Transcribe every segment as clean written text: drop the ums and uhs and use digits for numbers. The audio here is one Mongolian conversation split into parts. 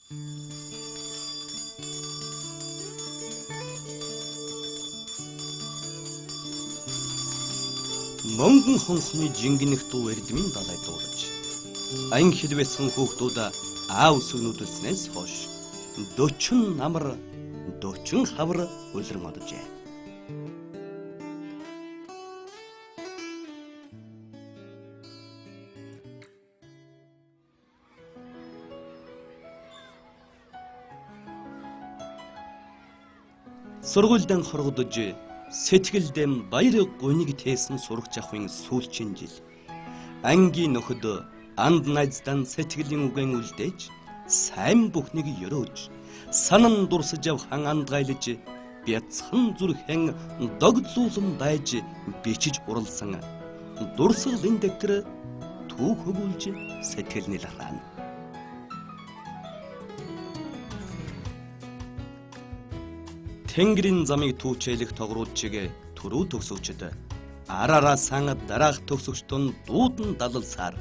Монгон хонхны жингэнэх дуу эрдмийн далай дуулаж аян хэлбэсэн хүүхдүүд аав сүгнүүдэлснээс хойш 40 намар 40 хавар үлрэн оджээ. Сургуульд хоргодож сэтгэлдэм баяр гуниг тээсэн сурагч ахын сүүлчийн жил. Ангийн нөхөд анд найздан сэтгэлийн үгэн үлдээж сайн бүхнийг өрөөж санан дурсаж авхан андгайлж бяцхан зүрхэн догдлуулан байж бичиж уралсан дурсгалын дэвтэр түүх хөвүүлж сэтгэл нэлраана. Тэнгэрийн замыг түүчээлэх тогруулчиг түрүү төгсөгчд араараа сан дараах төгсөгчтөн дуудан далалсаар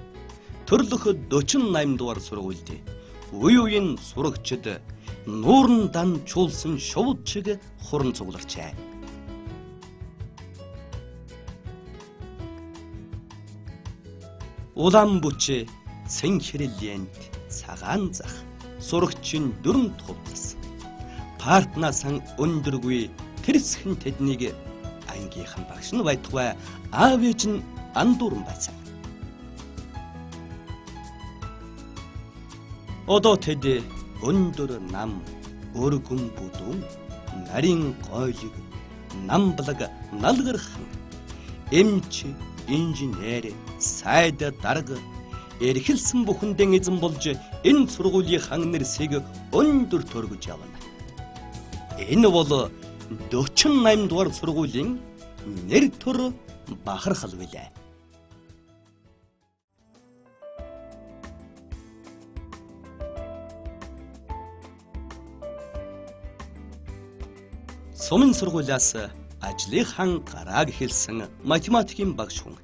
төрлөх 48 дугаар сургуульд үе үеийн сурагчид нуурн дан чуулсан шувуудчиг хуран цугларчээ. Улаан бүч цэн хэрэлэнд цагаан зах сурагчийн дөрөв хувцас партнасан өндөргүй тэрсхэн тэднийг ангийнхан багш нь байтугай аав ээж нь андуурн байсан. Одоо тэд өндөр нам өргөн бүдүүн нарийн гойлог намблаг налгархан эмч инженер сайд дарга эрхэлсэн бүхэндэн эзэн болж энэ сургуулийн хан нэрсийг өндөр төргөж явна. Энэ бол 48 дугаар сургуулийн нэр төр бахархал билээ. Сумын сургуулиас ажлынхан гарааг хэлсэн математикийн багш хүн.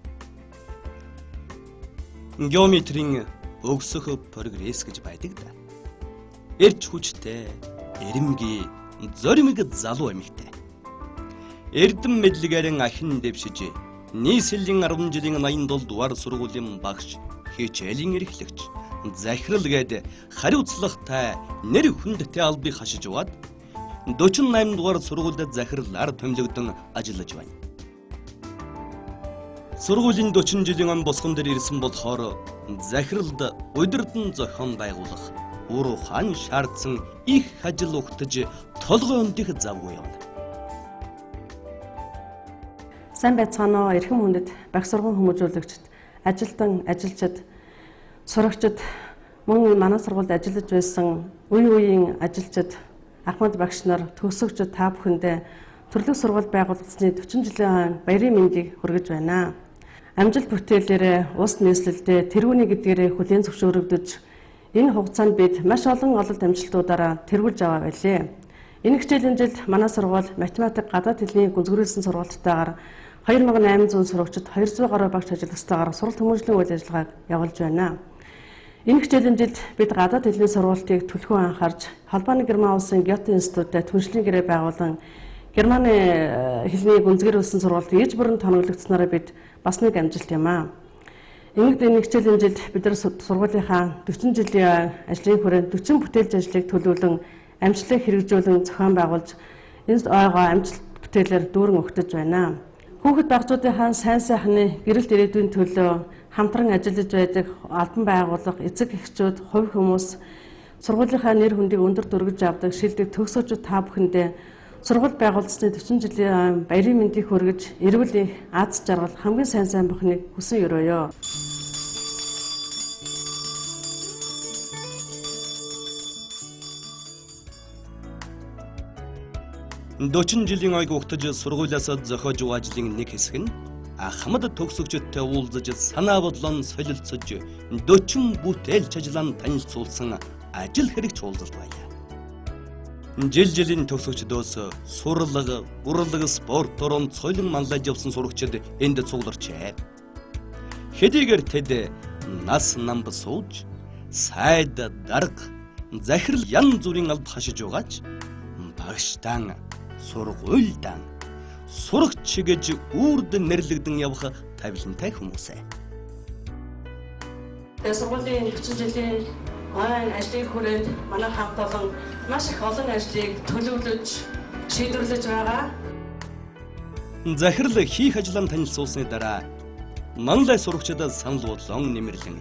Геометрийн өгсөх прогресс гэж байдаг да. Эрч хүчтэй, эрэмгий зоримог залуу эмэгтэй. Эрдэм мэдлэгээрэн ахин дэвшиж, нийслэлийн 10 жилийн 87 дугаар сургуулийн багш, хичээлийн эрхлэгч, захирал гээд хариуцлагатай нэр хүндтэй албыг хашиж яваад 48 дугаар сургуульд захирлаар томилогдсон ажиллаж байна. Сургуулийн 40 жилийн ам босгон дээр ирсэн болохоор захиралд удирдан зохион байгуулах ур ухаан шаардсан их ажил өгтөж толгой өндөх завгүй явна. Сайн байцгаана уу эрхэм хүндэт багш сургууль хүмүүжүүлэгчд, ажилтан, ажилчид, сурагчид, мөн манай сургуульд ажиллаж байсан үе үеийн ажилчид, ахмад багш нар, төгсөгчид та бүхэндээ төрлөх сургууль байгуулагдсны 40 жилийн баярын мэндийг хүргэж байна. Амжилт бүтээлээрээ улс нийслэлдээ тэргүүний гэдгээрээ хүлээн зөвшөөрөгдөж энэ хугацаанд бид маш олон амжилтуудаараа тэргүүлж аваа байлээ. Энэ хичээлийн жилд манай сургууль математик гадаад хэлний гүнзгийрүүлсэн сургалтайгаар 2800 сурагчид 200 гаруй багш ажиллагчдаагаар суралт хүмүүжлийн үйл ажиллагааг явуулж байна. Энэ хичээлийн жилд бид гадаад хэлний сургалтыг түлхүү анхаарч холбооны Герман улсын Гёте институтад түншлэлийн гэрээ байгуулан Германы хэлний гүнзгийрүүлсэн сургалт ээж бүрэн тоноглогдсноор бид бас нэг амжилт юм аа. Ингээд энэ хичээлийн жилд бид нар сургуулийнхаа 40 жилийн ажлын хүрээнд 40 бүтээлч ажлыг төлөвлөн амжилтыг хэрэгжүүлэн зохион байгуулж энэ ойгоо амжилт бүтээлээр дүүрэн өгтөж байна. Хүүхэд багцуудынхаа сайн сайхны гэрэлт ирээдүйн төлөө хамтран ажиллаж байдаг албан байгууллага, эцэг эхчүүд, хувь хүмүүс сургуулийнхаа нэр хүндийг өндөр дөргиж авдаг шилдэг төгсөөчд та бүхэндээ сургууль байгуулалтын 40 жилийн баярын мэндийг хүргэж эрүүл их аз жаргал хамгийн сайн бүхнийг хүсэн өрөөё. Дочин жилийн ойг угтаж сургуулиас зохиож буй ажлын нэг хэсэг нь ахмад төгсөгчдтэй уулзаж санаа бодлоо солилцож 40 бүтээлч ажлаа танилцуулсан ажил хэрэгч уулзалт байлаа. Жил-жилийн төгсөгчдөөс сурлага, урлаг, спорт орон соёлын манлайж явсан сурагчид энд цугларчээ. Хэдийгээр тэд нас намб сууж, сайд дарга, захирал ян зүрийн алд хашиж байгаач багштан сургуульдан сурагч гэж үрд нэрлэгдэн явах тавилантай хүмүүсээ. Сургуулийн 40 жилийн ойн ажлыг хүрээд манай хамт олон маш их олон ажлыг төлөвлөж шийдвэрлэж байгаа. Захирал хийх ажлаа танилцуулсны дараа манлай сурагчдад санал бодлон нэмэрлэн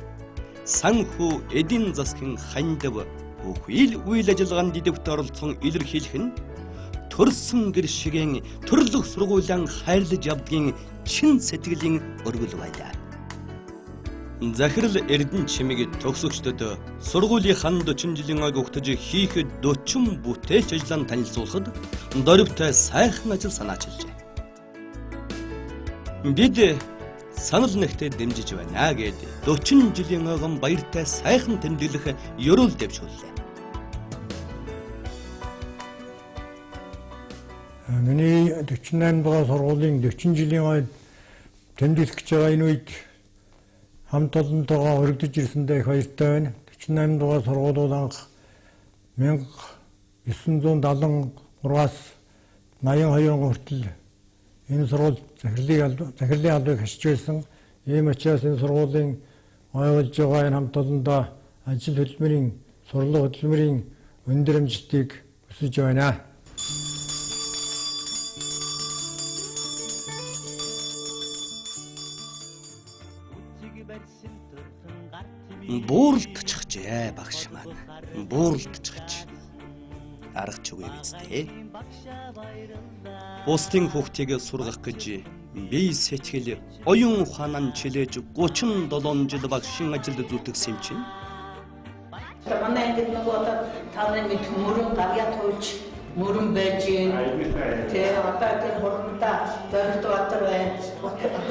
санхүү эдийн засгийн хандив бүхэл үйл ажиллагаанд идэвхтэй оролцсон илэрхийлэх нь төрсөн гэр шигийн төрлөх сургуулиан хайрлаж явдгийн чин сэтгэлийн өргөл байлаа. Захирал Эрдэнэ чимийг төгсөгчдөд сургуулийнхаа 40 жилийн ойг өгтөж хийх 40 бүтээлч ажлаа танилцуулахад дөрвтэй сайхан ажил санаачилжээ. Бид санал нэгтээ дэмжиж байна гэд 40 жилийн ойгон баяртай сайхан тэмдэглэх ёроол дэвшүүллээ. Миний 48 дугаар сургуулийн 40 жилийн ойд тэмдэглэж байгаа энэ үед хамт олонтойгоо өргөдөж ирсэндээ их баяртай байна. 48 дугаар сургуулиуд анх 1973-аас 82 хүртэл энэ сургууль захирлын албыг хашиж байсан. Ийм учраас энэ сургуулийн ойволж байгаа энэ хамт олондоо ажил хөдөлмөрийн, сурлага хөдөлмөрийн өндөр амжилтыг хүсэж байна. Бууралтчихжээ багш маань. Бууралтчих. Аргач үгүй биз. Бусдын хүүхдийг сургах гэж бие сэтгэл оюун ухаанаа чилээж 37 жил багшийн ажилд зүтгэсэн чинь манай энэ нөгөө таны мэд мөрөн гавья туйлж мөрөн байж тэгээ одоо тэр хурдтай дөрөлт батар байна.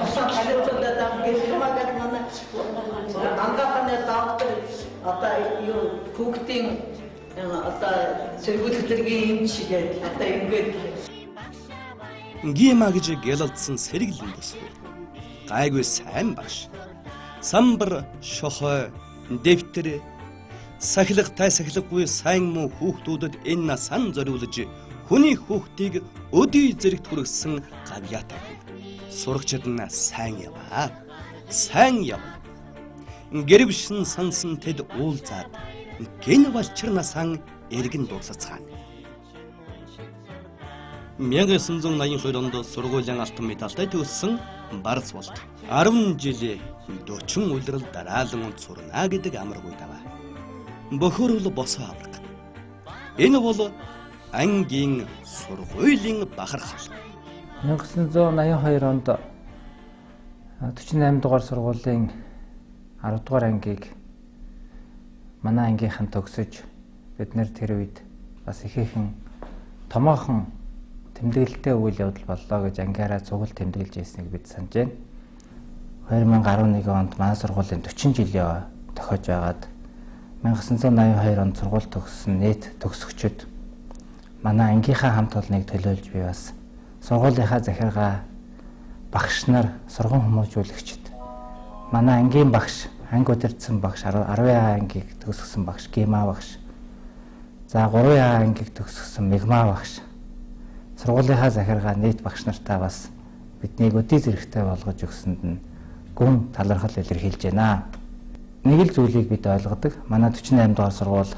Осон халиуцлаад гэрхмагаад манай ангаханы доктор одоо юу хүүхдийн одоо сэргүүлэгчдийн юм шиг одоо ингээд гима гэж гэлэлдсэн сэргэлэн бүсгүй. Гайгүй сайн багш. Самбар, шохой, дэвтэр, сахилгатай сахилгагүй сайн муу хүүхдүүдэд энэ насан зориулж хүний хүүхдийг өдий зэрэгт хүргэсэн гавьяатай. Сурагчид нь сайн яваа. Сайн яв. Гэрвшин сансан тэд уулзаад гэн балчирнасан эргэн дуусацгаана. 1982 онд сургуулийн алтан медальтай төгссөн Барз болт 10 жилийн 40 улирал дараалан унд сурна гэдэг амаргүй даваа. Бохирол босоо авраг. Энэ бол ангийн сургуулийн бахархал. 1982 онд 48 дугаар сургуулийн 10 дугаар ангийг манай ангийнхан төгсөж бид нэр тэр үед бас ихээхэн томоохон тэмдэглэлтэй үйл явдал боллоо гэж ангиараа цугл тэмдэглэж ирснийг бид санаж байна. 2011 онд манай сургуулийн 40 жилийн тохиож байгаад 1982 онд сургууль төгссөн нийт төгсөгчид манай ангийнхаа хамт олныг төлөөлж би бас сургуулийнхаа захиргаа багш нар, сургууль хүмүүжүүлэгчид манай ангийн багш, анги удирдсан багш, 10-аа ангийг төгсгсөн багш, Гима багш. За 3-аа ангийг төгсгсөн Мегма багш. Сургуулийнхаа захиргаа нийт багш нартаа бас биднийг өдий зэрэгтэй болгож өгсөнд нь гүн талархал илэрхийлж байна. Нэг л зүйлийг бид ойлгодог. Манай 48 дугаар сургууль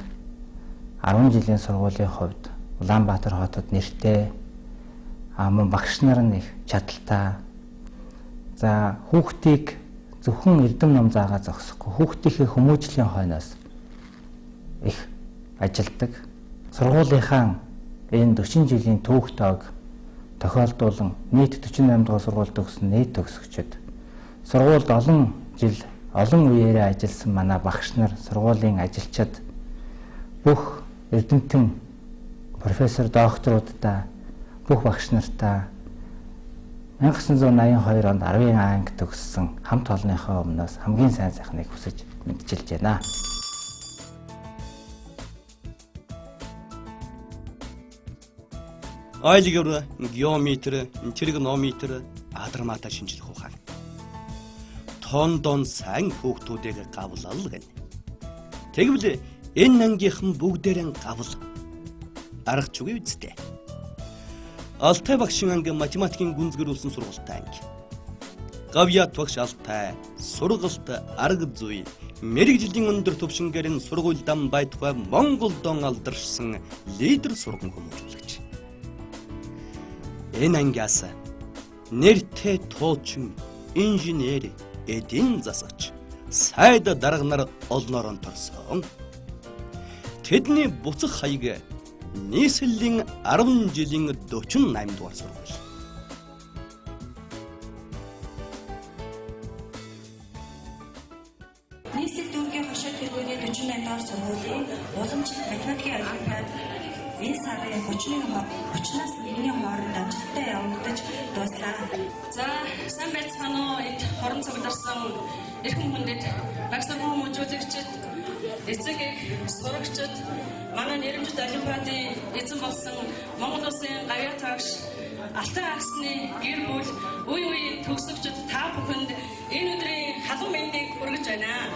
10 жилийн сургуулийн хувьд Улаанбаатар хотод нэртэй мөн багш нар нь их чадaltaй. За хүүхдийг зөвхөн эрдэм ном заагаа зогсохгүй хүүхдийнхээ хүмүүжлийн хойноос их ажилдаг. Сургуулийнхаа энэ 40 жилийн түүхтэйг тохиолдуулан нийт 48 дугаар сургууль төгссөн нийт төгсөгчд сургуульд олон жил олон үеэрээ ажилласан манай багш нар, сургуулийн ажилчид бүх эрдэмтэн профессор, докторуудтай бүх багш нартаа 1982 онд 10-ын анги төгссөн хамт олонныхоо өмнөөс хамгийн сайн сайхныг хүсэж мэдчилж байна. Айлгэр, геометр, тригонометр, адармата шинжлэх ухаан. Тондон сайн хүүхдүүдийг гавлал гэнэ. Тэгвэл Энэ ангийнхан бүгдээрэн гавл. Арга чугий үсттэй. Алтай багшин анги математикийн гүнзгийрүүлсэн сургалтын анги. Гавьяат багш Алтай сургалт арга зүй мэрэгжлийн өндөр төвшингээр нь сургуульдан байтугай Монголдон алдаршсан лидер сурган хүмүүжүүлэгч. Энэ ангиас нэртэй туучин, инженер, эдийн засагч, сайд дарга нар олноор торсон. Тэдний буцах хаяг нийслэлийн 10 жилийн 48 дугаар сургууль. Нийслэл дүүргийн хошоо тэргүүний 48 дугаар сургуулийн уламжлалт математикийн олимпиад энэ сарын 30-наас 1-ний хооронд амжилттай явагдаж дуслаа. За, сайн байцгаана уу? Энд хорон цугларсан эрхэм хүндэт багш нар хүмүүжүүлэгчид, эцэг сурагчид, манай нэрэмжит олимпиадын эзэн болсон Монгол Улсын гавьяат багш Алтай агсны гэр бүл үе үеийн төгсөгчид та бүхэнд энэ өдрийн халуун мэндийг хүргэж байна.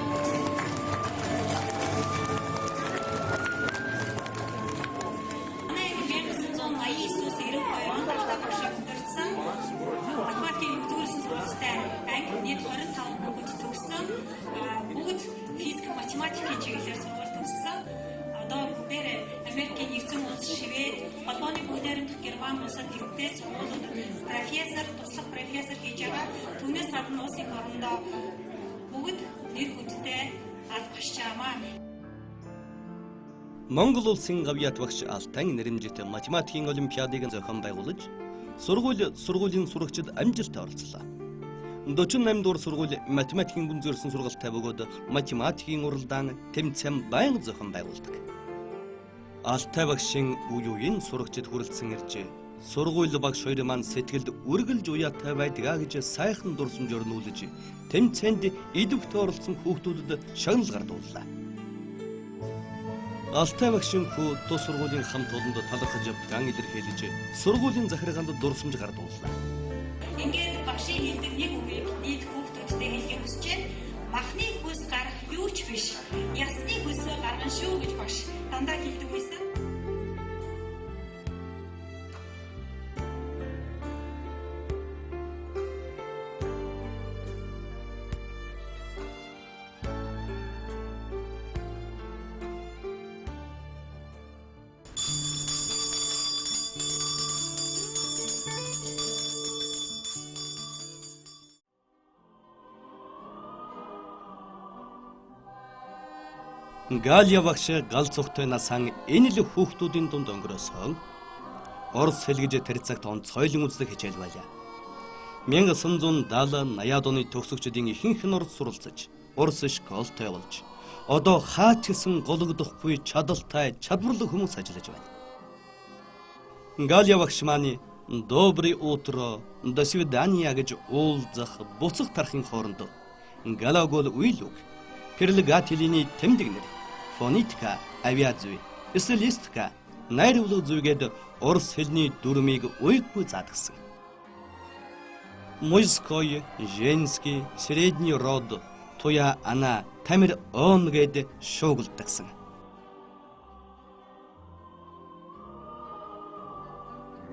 Математикийн төгссөн сургуультай анги нийт 25 хүүхэд төгссөн. Бүгд физик, математикийн чиглэлээр сургууль төгссөн. Одоо бүгдээр Америкийн нэгдсэн улс, Швед, Холбооны бүгдээрх Герман улсад гэртээ сургуулиуд туслах профессор хийж байгаа. Түүнээс гадна улсын орондоо бүгд нэр хүндтэй албагч чамаа. Монгол улсын гавьяат багш Алтай нэрэмжит математикийн олимпиадыг зохион байгуулж, сургуулийн сурагчид амжилттай оролцлоо. 48 дугаар сургууль математикийн гүнзгийрсэн сургалттай бөгөөд математикийн уралдаан тэмцээн байнга зохион байгуулдаг. Алтай багшийн үе үеийн сурагчид хүрэлцэн ирж, сургууль багш хоёр маань сэтгэлд үргэлж уяатай байдгаа гэж сайхан дурсамж өрнүүлж, тэмцээнд идэвхтэй оролцсон хүүхдүүдэд шагнал гардууллаа. Алтай багшийн хүү тус сургуулийн хамт олонд талархаж явдгаан илэрхийлж, сургуулийн захиргаанд дурсамж гардууллаа. Ингээд багшийн хэлдэг нэг үгийг нийт хүүхдүүдтэй хэлхийг хүсэж байна. Махны хүс гарах юу ч биш. Ясны хүсээ гаргана шүү гэж багш дандаа хэлдэг байсан. Галия багш гал цогтой насаан энэ л хүүхдүүдийн дунд өнгөрөөсөн. Орос хэл гэж тэр цагт онцгойлон үздэг хичээл байлаа. 1970-80-аад оны төгсөгчдийн ихэнх нь орос суралцаж, орос школтой болж, одоо хаач гэсэн гологдохгүй чадaltaй, чадварлаг хүмүүс ажиллаж байна. Галия багш маань доброе утро, до свидания гэж уулзах, буцах тархын хооронд глагол уйлог, прилагательный тэмдэг нэр, фонетика, авиазүй, стилистика, найруулга зүйгээд орос хэлний дүрмийг уйггүй заадгсан. Мужской, женский, средний род, туя она, тамир он гэд шуугилдагсан.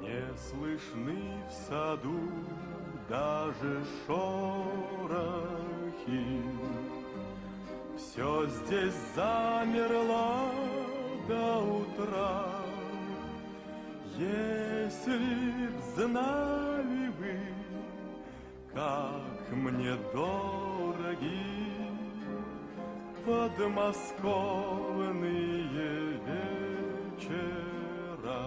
Не слышны в саду даже шорохи. Все здесь замерло до утра. Если б знали вы, как мне дороги подмосковные вечера.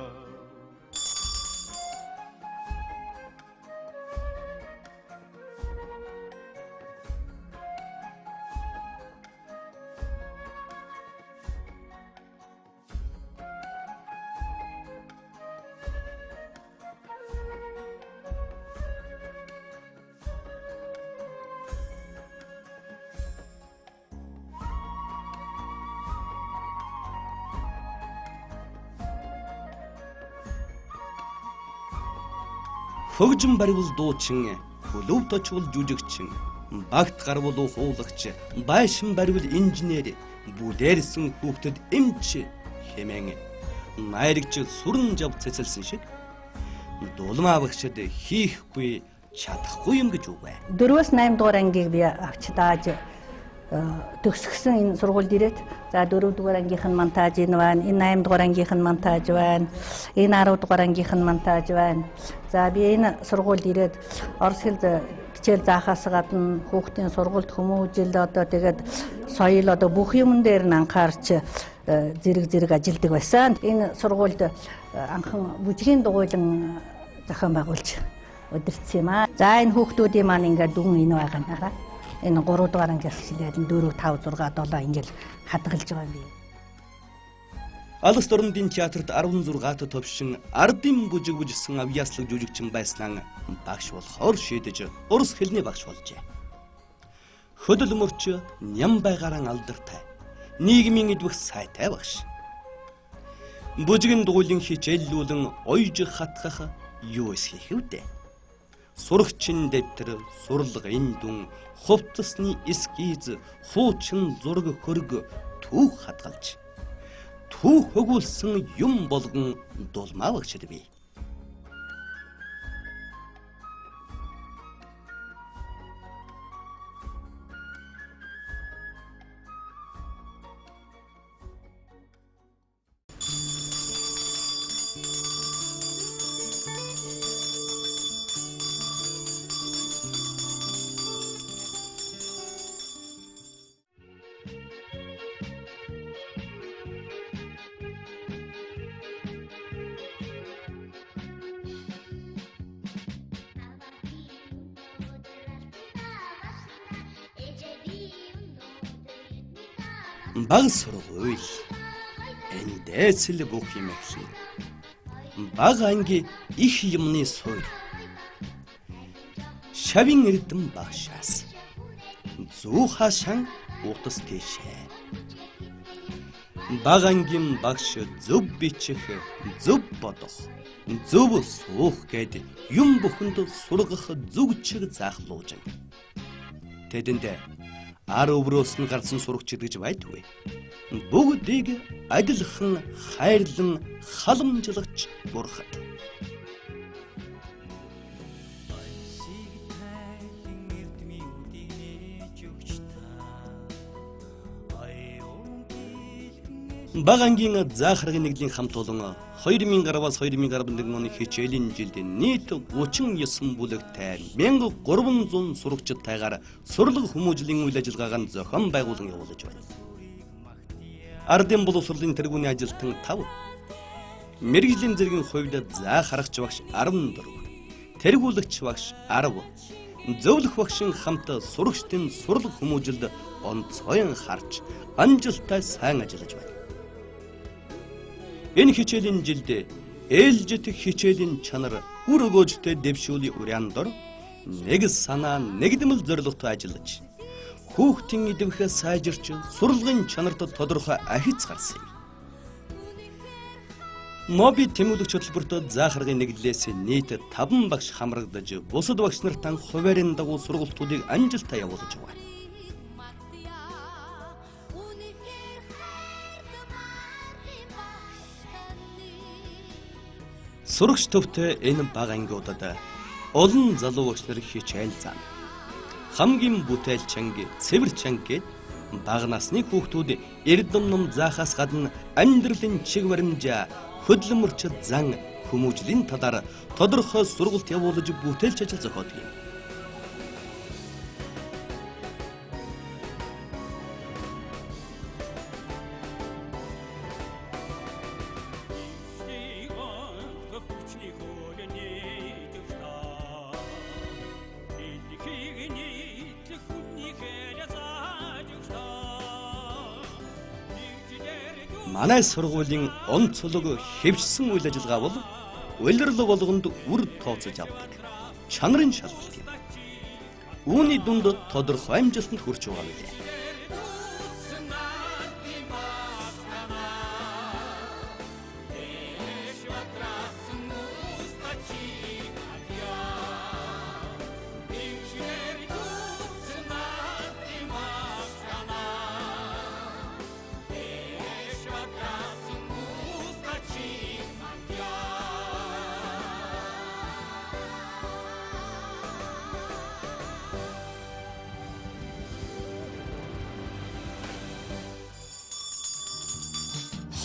Хөгжин баривал дуучин, хөлөв точвол жүжигчин, багт гарвал хуулагч, байшин баривал инженер, бүдээрсэн хүүхдэд эмч хэмээн найрагч сүрэн жав цэцэлсэн шиг дулмаа багшид хийхгүй чадахгүй юм гэж үгүй. 4-8 дугаар ангийг би авч дааж төгсгсөн энэ сургуульд ирээд за 4 дугаар ангийнх нь монтаж энэ байна, энэ 8 дугаар ангийнх нь монтаж байна, энэ 10 дугаар ангийнх нь монтаж байна. За би энэ сургуульд ирээд орос хэл хичээл заахаас гадна хүүхдийн сургуульд хүмүүжил одоо тэгээд соёл одоо бүх юм дээр нь анхаарч зэрэг ажилдаг байсан. Энэ сургуульд анхан бүжгийн дугуйлан зохион байгуулж удирдсан юм аа. За энэ хүүхдүүдийн маань ингээд дүн энэ байгаа нараа. Энэ 3 дугаар ангиас эхлээд 4, 5, 6, 7 ингээд хадгалж байгаа юм би. Алс дорнодын театрт 16-т товшин ардын бүжиг бүжигсэн авьяаслаг жүжигчин байснаа багш болохоор шийдэж урыс хэлний багш болжээ. Хөдөлмөрч ням байгаараа алдартай, нийгмийн эдвэх сайтай багш. Бүжигийн дугуйлын хичээллүүлэн ойж хатгах юу эсхийх вүдэ. Сурагчин дэвтэр, сурлагын дүн, хувцасны эскиз, хуучин зураг хөрг түүх хадгалж түүх хөгүүлсэн юм болгон дулмаа багшд бий. Баг сургууль эндээс л бүх юм эхэлнэ. Баг анги их юмны суурь. Шавин эрдэм багшаас зүү хашаан утас тийшээ. Баг ангийн багш зөв бичих, зөв бодох, зөв суух гэд юм бүхэнд сургах зүг чиг заахлуужин. Тэдэнд ар өврөөс нь гарсан сурагчид гэж байдгүй. Бүгдийг адилхан, хайрлан, халамжлагч бурхад. Баг ангийн заахаргын нэгдлийн хамт олон 2000 гаруйас 2011 оны хичээлийн жилд нийт 39 бүлэгтэй 1300 сурагчдтайгаар сурлаг хүмүүжлийн үйл ажиллагааг нь зохион байгуулан явуулж байна. Ардын боловсролын тэргүүний ажилтан 5, мэрэгжлийн зэргийн хувьд заахаргач багш 14, тэргүүлэгч багш 10, зөвлөх багшин хамт сурагчдын сурлаг хүмүүжилд онцгойн харж амжилттай сайн ажиллаж байна. Энэ хичээлийн жилд ээлжит хичээлийн чанар үр өгөөжтэй дэвшүүлийн урян дор нэг санаа нэгдмэл зорилготой ажиллаж хүүхдийн эдвэхээ сайжирч сурлагын чанарт тодорхой ахиц гарсан юм. Моби тэмүүлэгч хөтөлбөрт заахаргын нэглэлээс нийт 5 багш хамрагдаж бусад багш нартай хуваарийн дагуу сургалтуудыг амжилттай явуулж байгаа. Сурагч төвтэй энэ баг ангиудад олон залуу багш нар хичээл заана. Хамгийн бүтээл чанга, цэвэр чанга гэд бага насны хүүхдүүд эрдэм ном заахаас гадна амьдралын чиг баримжаа, хөдөлмөрч зан, хүмүүжлийн талаар тодорхой сургалт явуулж бүтээлч ажил зохиодог юм. Манай сургуулийн онцлог хэвшсэн үйл ажиллагаа бол улирал болгонд үр тооцож авдаг чанарын шалгалт юм. Үүний дунд тодорхой амжилтанд хүрч байгаа билээ.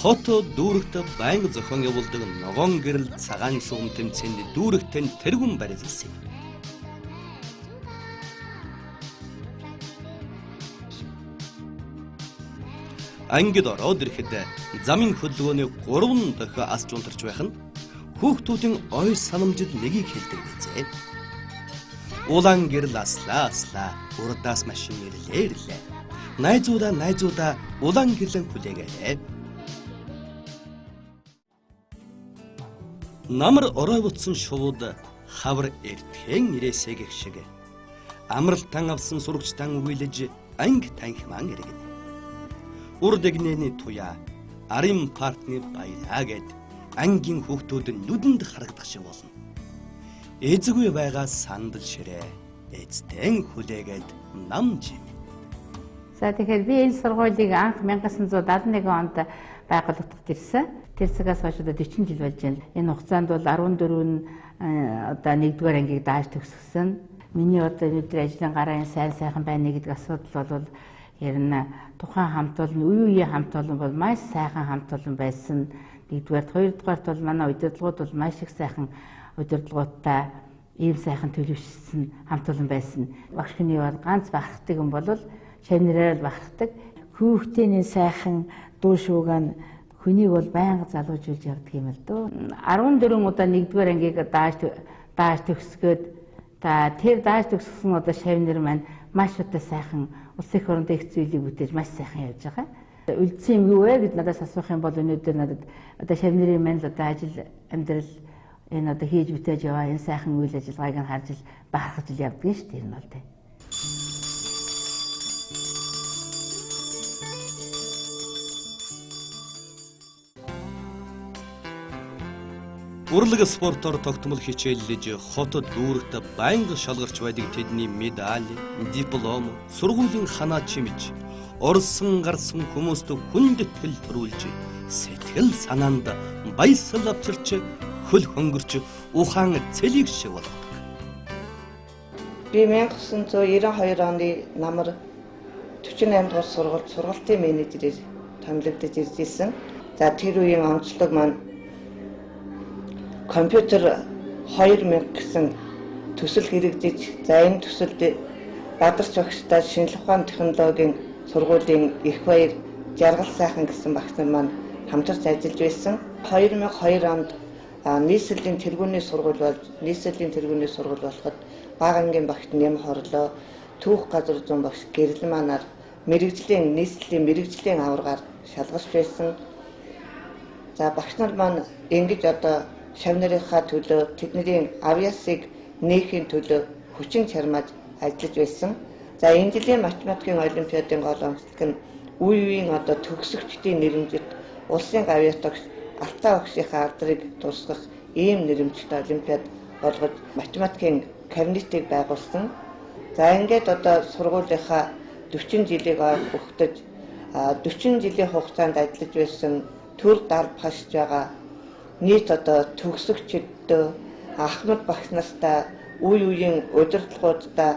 хот дүүрэгт байнга зохион явуулдаг ногоон гэрэл цагаан шугам тэмцээний дүүрэгтэн тэргүүн барилсан. Ангид ороод ирэхэд замын хөдөлгөөний 3 дахин ас жунтарч байх нь хүүхдүүдийн ой санамжид нэгийг хэлдэг bijээ. Улаан гэрэл аслаа урдаас машин ирлээ. Найзуудаа улаан гэрлэн хүлээгээ. Намар орой бутсан шувууд хавар эртхэн ирээсэй гэх шиг амралтан авсан сурагчтан үйлэж анги танхиман иргэн. Урдэгнэний туяа арын партны баяраа гэд ангийн хүүхдүүд нүдэнд харагдах шиг болно. Эзгүй байгаа сандал ширээ эцтэн хүлээгээд нам жим. За тэгэхээр би энэ сургуулийг анх 1971 онд байгуулагдаад ирсэн. Тэр цагаас хойш одоо 40 жил болж байна. Энэ хугацаанд бол 14 нь одоо 1-р ангийг дааж төгсгсөн. Миний одоо өнөөдөр ажлын гараа сайн сайхан байна гэдэг асуудал бол ярина тухайн хамт олон үеийн хамт олон бол маш сайхан хамт олон байсан. 1-р, 2-р бол манай удирдлагууд бол маш их сайхан удирдлагуудтай ийм сайхан төлөвшсөн хамт олон байсан. Багш хүний бол ганц бахархдаг юм бол шавнараар бахархдаг. Хүүхдийн сайхан дуу шуугаан хүнийг бол байнга залуужуулж явдаг юм л дөө. 14 удаа 1-р ангийг дааж төгсгөөд тэр дааж төгссөн одоо шавнар маань маш одоо сайхан улс их оронд их зүйлийг бүтээж маш сайхан явж байгаа. Үлдсэн юм юу вэ гэд надаас асуух юм бол өнөөдөр надад одоо шавнарын маань л одоо ажил амьдрал энэ одоо хийж бүтээж яваа энэ сайхан үйл ажиллагааг нь харж бахархаж явдаг нь шүү дээ энэ бол тэ. Урлаг спортоор тогтмол хичээллэж хотод дүүрэгт байнга шалгарч байдаг тэдний медаль, диплом, сургуулийн ханаа чимж, орсон гарсан хүмүүст хүндэтгэл төрүүлж, сэтгэл санаанд баясгал авчирч, хөл хөнгөрч, ухаан цэлийг шиг болгодог. Би 1992 оны намар 48 дугаар сургалтын менежерээр томилогдож ирсэн. За тэр үеийн онцлог маань компьютер 2000 гэсэн төсөл хэрэгжиж, за энэ төсөлд Бадарч багштай шинжлэх ухааны технологийн сургуулийн их баяр Жаргал сайхан гэсэн багш нар маань хамтарч ажиллаж байсан. 2002 онд нийслэлийн тэргүүний сургууль болоход бага ангийн багт нэм хорлоо, түүх газар зүүн багш гэрэл манаар нийслэлийн мэрэгжлийн аваргаар шалгарч байсан. За багш нар маань ингэж одоо шавнарынхаа төлөө тэдний авьяасыг нээхийн төлөө хүчин чармааж ажиллаж байсан. За энэ жилийн математикийн олимпиадын гол онцлог нь үеийн одоо төгсөгчдийн нэрэмжит улсын авиатагч Алтай багшийнхаа алдрыг тусгах ийм нэрэмжтэй олимпиад болгож математикийн кабинетийг байгуулсан. За ингээд одоо сургуулийнхаа 40 жилийг өгтөж 40 жилийн хугацаанд ажиллаж байсан төр дарб хашиж байгаа нийт одоо төгсөгчдөө Ахмад багш нартай үеийн удирдлагуудтай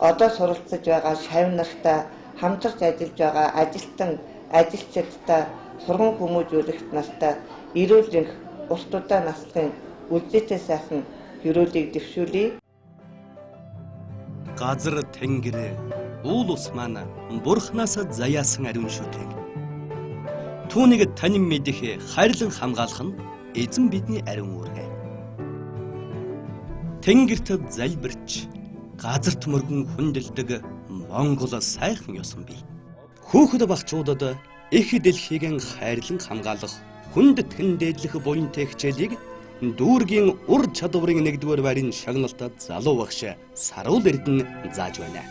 одоо суралцж байгаа шавнартай хамтарч ажиллаж байгаа ажилтан ажилчдтай сургууль хүмүүжүүлэгч нартай эрүүл энх урт удаа наслахын үлдээтэй сайхан хөрөөлийг дэвшүүлье. Газар тэнгэр уул ус маань бурхнаас заяасан ариун шүтэг. Түүнийг танин мэдэх хайрлан хамгаалах нь эзэн бидний ариун үүрэг. Тэнгэрт залбирч газарт мөргөн хүндэлдэг Монгол сайхан ёсон бий. Хүүхэд багчуудад их дэлхийг хайрлан хамгаалах хүндэтгэн дээдлэх буянтай хичээлийг дүүргийн ур чадварын 1-р байрын шагналтад залуу багш Саруул Эрдэнэ зааж байна.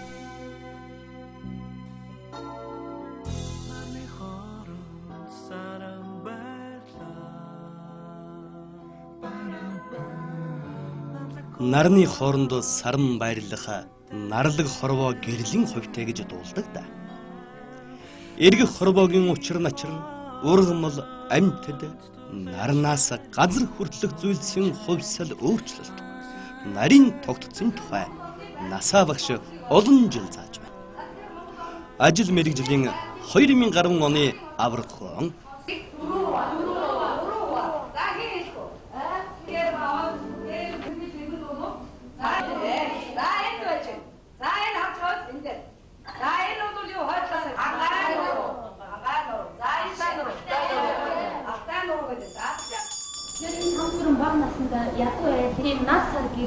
Нарны хооронд саран баярлах нарлаг хорвоо гэрлэн хувьтай гэж дуулдаг да. Эргэх хорвоогийн учир начир ургамал амьтад нарнаас газар хүртэлх зүйлсийн хувьсал өөрчлөлт нарийн тогтцсон тухай насаа багш олон жил зааж байна. Ажил мэргэжлийн 2010 оны аврагхан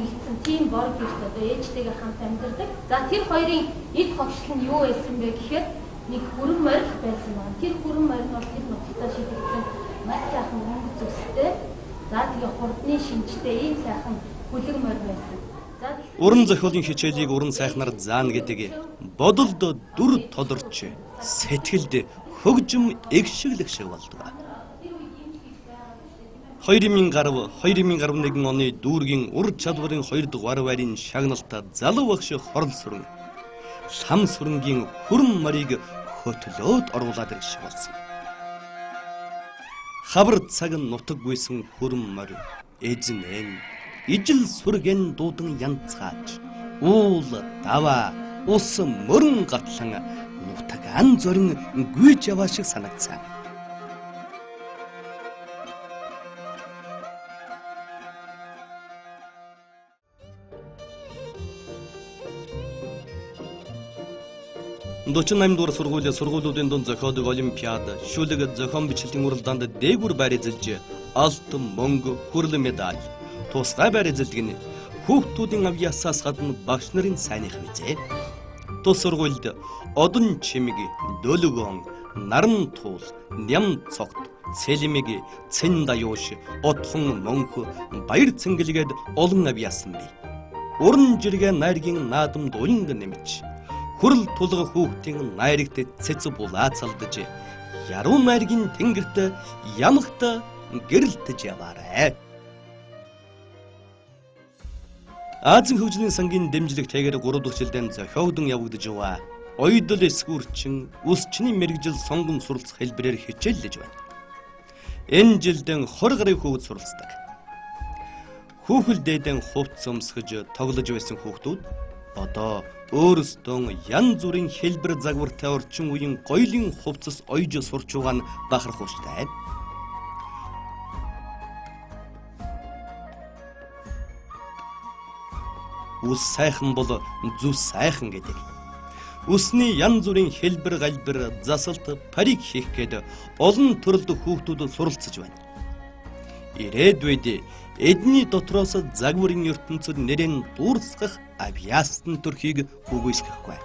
бэлдсэн тийм бор гэрт одоо ээжтэйгээ хамт амьдардаг. За тэр хоёрын эд хогшил нь юу байсан бэ гэхээр нэг хүрэн морил байсан байна. Тэр хүрэн морил бол тэр нутагтаа шийдэгдсэн маш сайхан өнгө зүстэй. За тэгээ хурдны шинжтэй ийм сайхан хүлэг морил байсан. Уран зохиолын хичээлийг уран сайхнаар заана гэдэг бодолд дүр тодорч сэтгэлд хөгжим эгшиглэх шиг болдог. 2011 оны дүүргийн ур чадварын 2 дугаар байрын шагналтад залуу багш хорол сүрэн лам сүрэнгийн хүрэн морийг хөтлөөд оруулаад ирэх шиг болсон. Хавар цаг нутаггүйсэн хүрэн морь эзнэн ижил сүргэн дуудан янцгааж уул даваа ус мөрөн гатлан нутаг ан зорин гүйж яваа шиг санагцсан. Дочнайм дур сургуулиудын дунд зохиодог олимпиад, шүлэг зохион бичлэгийн уралдаанд дээгүр байр эзэлж, алтан, мөнгө, хүрэл медаль, тусгай байр эзэлдэг нь хүүхдүүдийн авьяасаас гадна багш нарын сайных визээ. Тус сургуульд одон чимэг, дөлгөн, наран туул, ням цогт, цэлмэг, цэн даюуш, отхон мөнх, баяр цэнгэлгээд олон авьяасан бий. Уран жиргээ найргийн наадамд уянг нэмж хүрэл тулга хүүхдийн найрагт цэц булаацалдаж яруу найргийн тэнгэрт ямагт гэрэлтэж яваарай. Азийн хөгжлийн сангийн дэмжлэгтэйгээр 3 дахь жилдээ зохиогдсон явагдаж байгаа Оёдол эсгүүрчин үсчний мэрэгжил сонгон суралцах хэлбэрээр хичээллэж байна. Энэ жилдээ 20 гаруй хүүхэд суралцдаг. Хүүхэл дээдэн хувцс өмсгөж тоглож байсан хүүхдүүд одоо өөрсдөө янз бүрийн хэлбэр загвартай орчин үеийн гоёлын хувцас ойж сурч байгаа нь бахархууштай. Үс сайхан бол зүс сайхан гэдэг. Үсний янз бүрийн хэлбэр галбир засалт парик хийх гээд олон төрөлд хүүхдүүд суралцж байна. Ирээдүйд эдний дотроос загварын ертөнцид нэрэн дуурсгах авьяасны төрхийг үгүйсгэхгүй.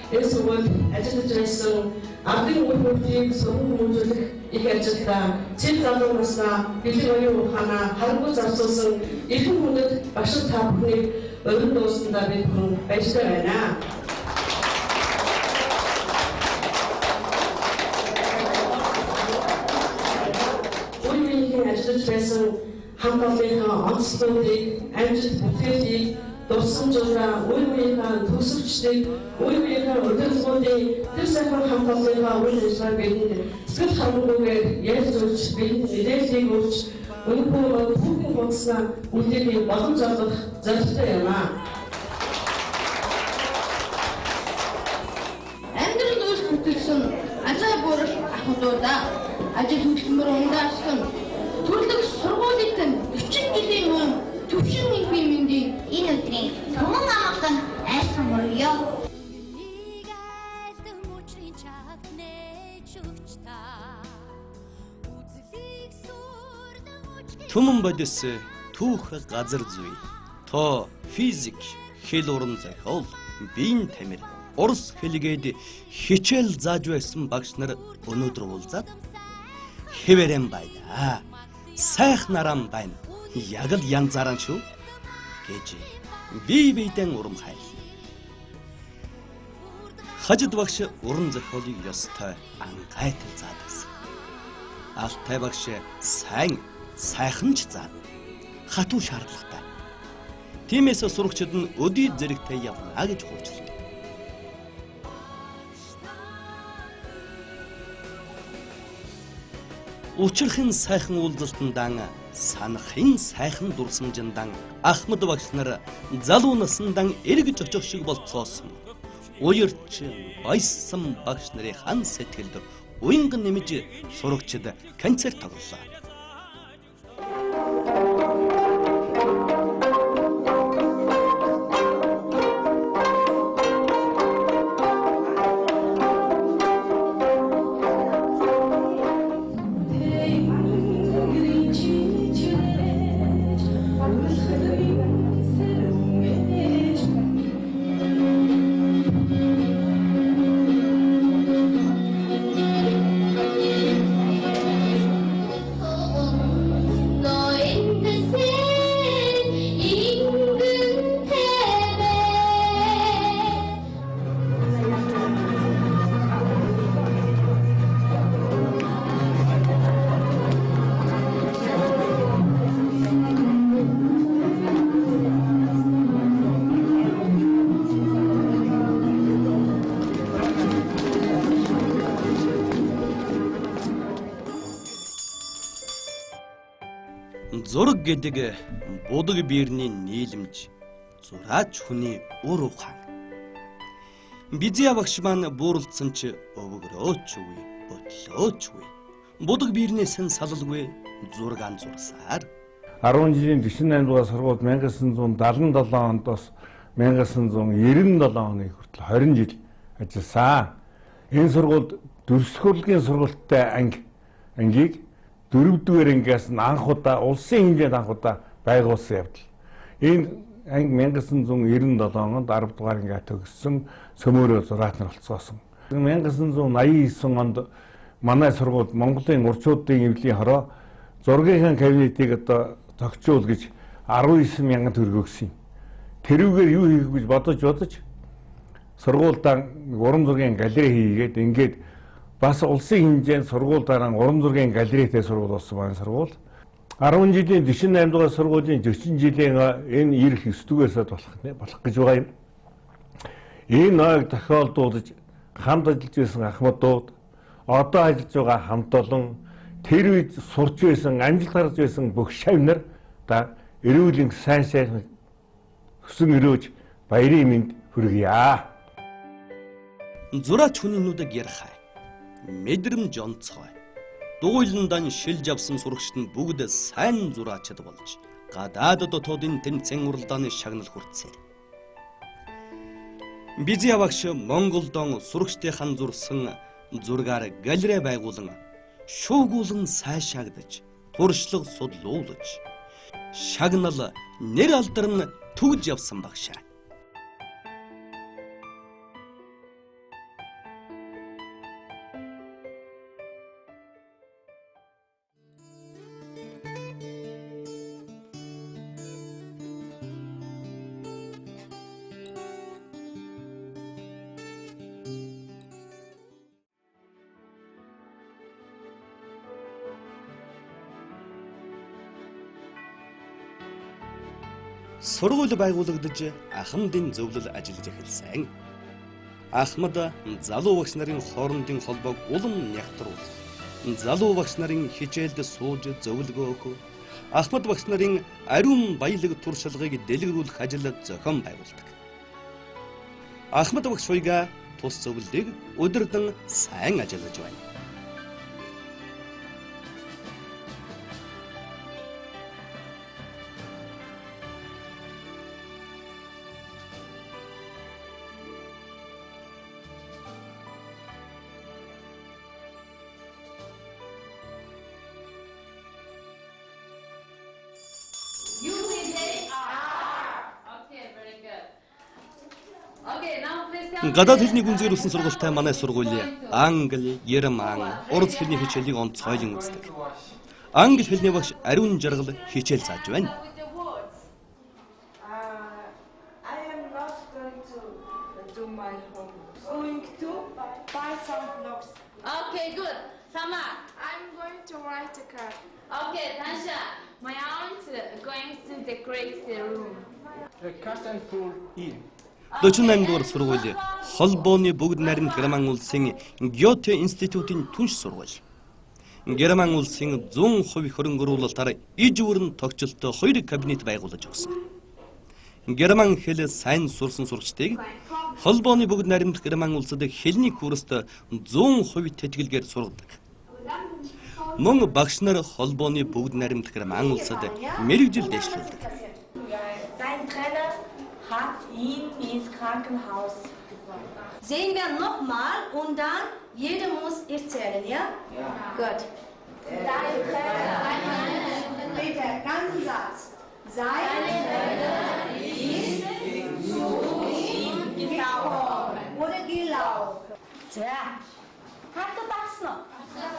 Энэ сургууль ажиллаж байсан ардын үе хүүхдийг сургууль хүмүүжүүлэх их ажилдаа цэц залуу наснаа бэлэг оюун ухаанаа харангуй зарцуулсан эрхэм хүндэт багш та бүхнийг өргөн дуусандаа бид бүхэн баяртай байна. Үеийн ажиллаж байсан хамт олонныхаа онцлогуудыг амжилт бүтээлийг дурсамжлаа үеийнхээ төгсөгчдийг үеийнхээ удирдлагуудын тэр сайхан хамт олонныхаа үйл ажиллагааг бидэнд сэтгэл хангалтгүйгээр ярьж өгч бидэнд мэдээллийг өгч өнөөдөр бүхэн хуудасаа үлдээхийн боломж олгох зорилготой юм аа. Амьдрал үүс бүтэлсэн азаа буурал ахмадуудаа ажил хөдөлмөр ундаасан төрлөг сургуулиуд 40 жилийн өмнө төвшин их биемэндийн энэ өдрийн томон амгалан айсан мөрөё. Түмэн бодис түүх газар зүй, то физик, хэл уран зохиол, биеийн тамир, урс хэлгээд хичээл зааж байсан багш нар өнөөдөр уулзаад хэвээрэн байна. Сайхнаран байна. Яг л янзаараа шүү гэж бие биедэн урамхай. Хажид багш уран зохиолыг ёстой ангайтан заадагсан. Алтай багш сайхан ч заад. Хатуу шаардлагатай. Тиймээс сурагчид нь өдий зэрэгтэй явна гэж хуульчлаа. Учирхын сайхан уулзалтандан санахын сайхан дурсамжиндан Ахмад багш нар залуу насандан эргэж очих шиг болцоосон. Уярч баяссан багш нарын хан сэтгэлд уянган нэмж сурагчид концерт тоглолоо. Зураг гэдэг будаг биерний нийлэмж, зураач хүний ур ухаан. Бизия багш маань бууралдсан ч өвгөрөөчгүй, бодлоочгүй. Будаг биерний сан салалгүй зураг анзуурсаар 10 жилийн 48 дугаар сургууль 1977 оноос 1997 оны хүртэл 20 жил ажилласан. Энэ сургуульд дүрслэхүүрлийн сургуультай ангийг 4-р ангиас нь анх удаа улсын хэмжээнд анх удаа байгуулсан явдал. Энэ анги 1997 онд 10 дугаар анги төгссөн Сөмөрөө зураач нар болцоосон. 1989 онд манай сургууль Монголын урчуудын эвлийн хороо зургийн кабинетийг одоо тогтчуул гэж 19 мянган төгрөг өгсөн. Тэрүүгээр юу хийх гэж бодож сургуульдаа уран зургийн галерей хийгээд ингээд бас улсын хэмжээнд сургуульдаа уран зургийн галерейтэй сургууль болсон маань сургууль. 10 жилийн 48 дугаар сургуулийн 40 жилийн энэ ирэх 9 дугаараас болох гэж байгаа юм. Энэ ноёг тохиолдуулж хамт ажиллаж байсан ахмадууд, одоо ажиллаж байгаа хамт олон, тэр үед сурч байсан, амжилт гаргаж байсан бүх шавь нар та эрүүлэн сайн хөсөн өрөөж баярын мэнд хүргье. Зураач хүний нүдэг ярхай. Мэдрэмж онцгой. Дугуйландан шилж авсан сурагчид нь бүгд сайн зураачд болж гадаад дотоодын тэмцээн уралдааны шагнал хүртсээр. Бизия багш Монголдон сурагчдын зурсан зургаар галерей байгуулан шуугуулан сайшаагдаж, туршлага судлуулж, шагнал нэр алдарн түгж явсан багшаа. Сургууль байгуулагдаж ахмадын зөвлөл ажиллаж эхэлсэн. Ахмад залуу багш нарын хоорондын холбоог улам нягтруулах, залуу багш нарын хичээлд сууж зөвлөгөө өгөх, ахмад багш нарын ариун баялаг туршлагыг дэлгэрүүлэх ажил зохион байгуулдаг. Ахмад багш хоёроо тус зөвлөлийг өдөрдөн сайн ажиллаж байна. Гадаад хэлний гүнзгийр үлсэн сургуультай манай сургууль англи, герман, урыс хэлний хичээлийг онцгойлон үздэг. Англи хэлний багш ариун жаргал хичээл зааж байна. I am not going to do my homework. Going to buy some blocks. Okay, good. Sama. I'm going to write a card. Okay, Tansha. My aunt going to decorate the room. The curtain pull in. 48 дугаар сургууль холбооны бүгд найрамд Герман улсын Гёте институтын түнш сургууль. Герман улсын 100% хөрөнгө оруулалтаар иж бүрэн тогтчлолтой 2 кабинет байгуулж өгсөн. Герман хэл сайн сурсан сурагчдыг холбооны бүгд найрамд Герман улсад хэлний курст 100% тэтгэлгээр сургадаг. Мөн багш нар холбооны бүгд найрамд Герман улсад мэргэжил дэвшлүүлдэг. Dein Trainer hat ihn ins Krankenhaus gebracht. Sehen wir nochmal und dann jeder muss erzählen, ja? Ja. Gut. Dein Trainer, bitte, ganzen Satz. Sein Trainer ist zu ihm gekommen oder gelaufen. 자, 각도 박수.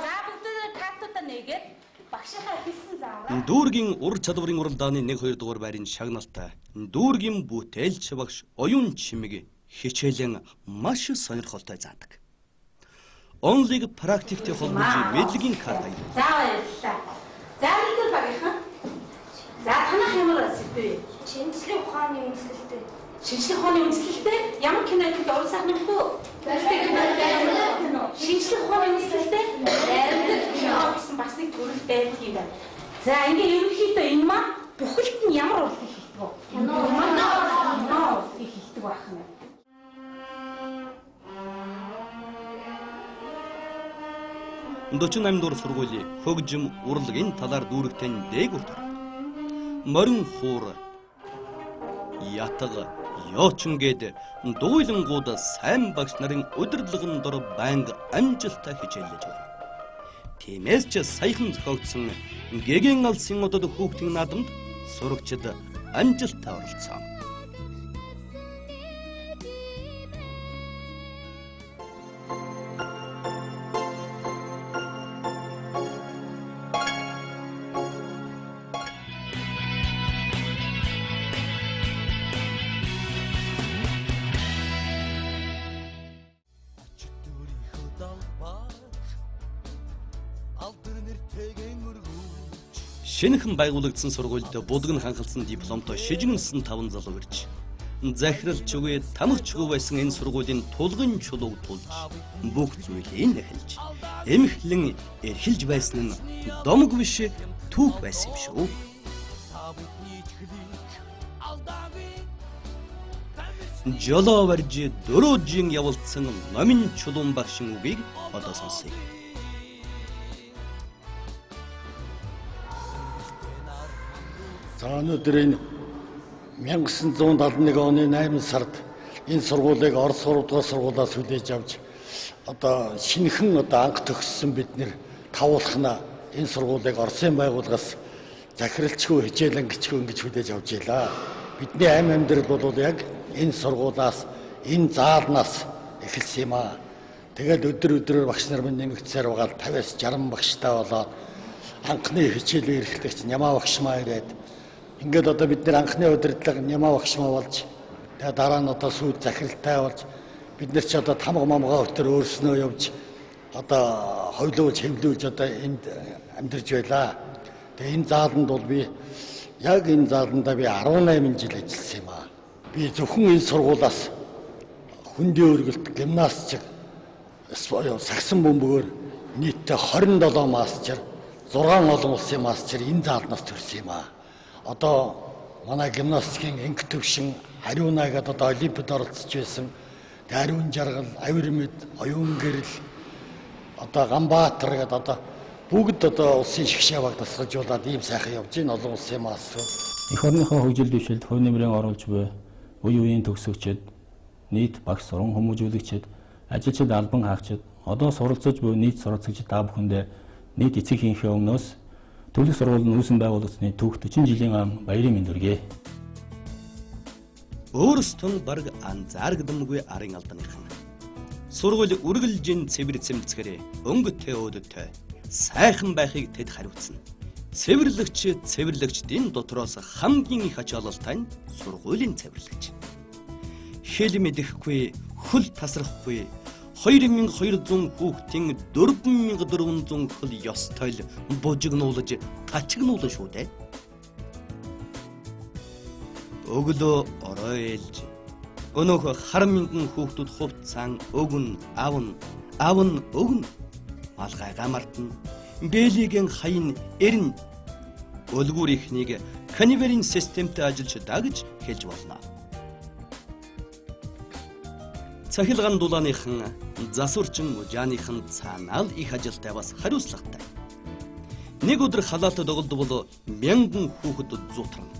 자, бүгд 각도다 нэгээд багшийнхаа хэлсэн заавраа. Дүүргийн ур чадварын уралдааны 1-2 дугаар байрын шагналтай дүүргийн бүтээлч багш оюун чимэг хичээлэн маш сонирхолтой заадаг. Онлыг практиктэй холбож мэдлэгийн карт аяг. За баярлалаа. За нэгдүгээр багийнхан. За танах ямар сэдвээ? Шинжлэх ухааны үндэслэлтэй. Шинжлэх ухааны үндэслэлтэй ямар кинонд орсон юм бэ? Шинжлэх ухааны үндэслэлтэй баримтат кино гэсэн бас нэг төрөл байдаг юм байна. За ингээд ерөнхийдөө энэ маань бүхэлд нь ямар урлагийг хэлдэг вэ? Кино урлагийг хэлдэг байх юм. 48 дугаар сургуулийн хөгжим урлагийн талаар дүүрэгтэн дээгүр төр. Морин хуур ятга ёочин гээд дуйлангууд сайн багш нарын удирдлагын дор байнга амжилттай хичээлж байна. Тиймээс ч саяхан зохиогдсон гэгийн алсын одод хүүхдийн наадамд сурагчид амжилттай оролцсон. Шинэхэн байгуулагдсан сургуульд булган ханхалсан дипломтой шижигнсэн 5 залуу ирж захиралч үгүй тамагч үгүй байсан энэ сургуулийн тулгын чулууг тулж бүх зүйлийг нэхэлж эмхлэн эрхэлж байсан нь домог биш түүх байсан юм шүү. Жолоо барж дөрөөжин явуулсан номын чулуун багшин үгийг одоо сонсъё. За өнөөдөр энэ 1971 оны 8 сард энэ сургуулийг Орос 3 дугаар сургуулиас хүлээж авч одоо шинэхэн анх төгссөн бид нэр тавуулхна энэ сургуулийг Оросын байгууллагаас захиралчгүй хичээлэнгичгүй ингэж хүлээж авч ийлаа. Бидний амь амьдрал бол яг энэ сургуулиас энэ заалнаас эхэлсэн юм аа. Тэгээд өдөр багш нар минь нэмэгдсээр байгаа 50-60 багштай болоод анхны хичээлээр эхлэгч Нямаа багш маа ирээд ингээд одоо бид нэр анхны удирдлага Нямаа багш маа болж тэгээд дараа нь одоо сүйд захиралтай болж бид нар ч одоо тамга мамгаа өтөр өөрснөө явж одоо хойлуулж хэвлүүлж одоо энд амьдарч байлаа. Тэгээд энэ зааланд бол би яг энэ зааланда би 18 жил ажилласан юм аа. Би зөвхөн энэ сургуулиас хүндийн өргөлт гимнастик сагсан бөмбөгөөр нийтдээ 27 мастер 6 олон улсын мастер энэ заалнаас төрсөн юм аа. Одоо манай гимнастикийн энх төвшин Ариуна гэдэг одоо олимпиад оролцож байсан. Ариун жаргал, авир мэд, оюун гэрэл одоо Ганбаатар гэдэг одоо бүгд одоо улсын шгшээ баг тасгалжуулаад ийм сайхан явж байна олон улсын мастер. Эх орныхоо хөгжил дэвшилд хувь нэмрийн оруулж буй үе үеийн төгсөгчид, нийт багш суран хүмүүжүүлэгчид, ажилчид албан хаагчид, одоо суралцж буй нийт суралцагчид та бүхэндээ нийт эцэг хийхээ өмнөөс Төвлөх сургуулийн үүсгэн байгуулагдсны түүх 40 жилийн баярын мэнд хүргэе. Өөрсдөө бараг анзааргадамгүй арын алданыхан. Сургууль үргэлжин цэвэр цэмцгэрээ өнгөтэй өөдөлтэй сайхан байхыг тэд хариуцна. Цэвэрлэгчдийн дотроос хамгийн их ачаалалтай нь сургуулийн цэвэрлэгч. Хэл мэдэхгүй, хөл тасрахгүй 2200 хүүхдийн 4400 хөл ёстой л бужигнуулж тачигнуулна шүү дээ. Өглөө орой ээлж өнөөх хар мянган хүүхдүүд хувцаан өгн авн өгн малгайгаа мартна бэлигийн хаян эрн өлгүүр ихнийг каниверийн системтэй ажиллаж гэж хэлж болно. Цахилгаан дулааныхан засварчин мужааныхан цаанаал их ажилтай бас хариуцлагатай. Нэг өдөр халаатад доголдвол мянган хүүхэд зуутарна.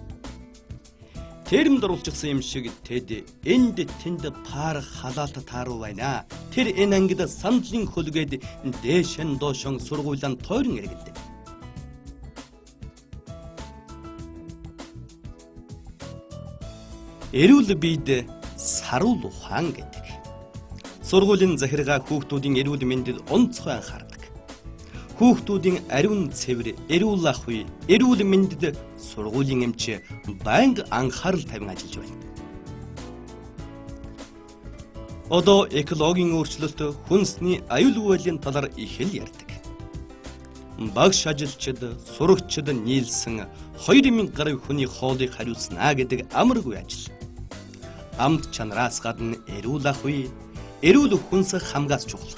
Тэрэм дөрвөлжсэн юм шиг тэд энд тэнд пар халаат тааруу байна. Тэр энэ ангид сандлын хөлгээд дээшэн доошон сургуулиан тойрон эргэлдэ. Эрүүл биед саруул ухаан гэдэг. Сургуулийн захиргаа хүүхдүүдийн эрүүл мэндэд онцгой анхаардаг. Хүүхдүүдийн ариун цэвэр эрүүл ах үе, эрүүл мэндэд сургуулийн эмч байнга анхаарал тавин ажиллаж байна. Одоо экологийн өөрчлөлт, хүнсний аюул хуулийн талаар их л ярьдаг. Багш ажилчид, сурагчид нийлсэн 2000 гаруй хүний хоолыг хариуцна гэдэг амаргүй ажил. Амт чанараас гадна эрүүл ах үе, эрүүл хүнс хамгаас чухал.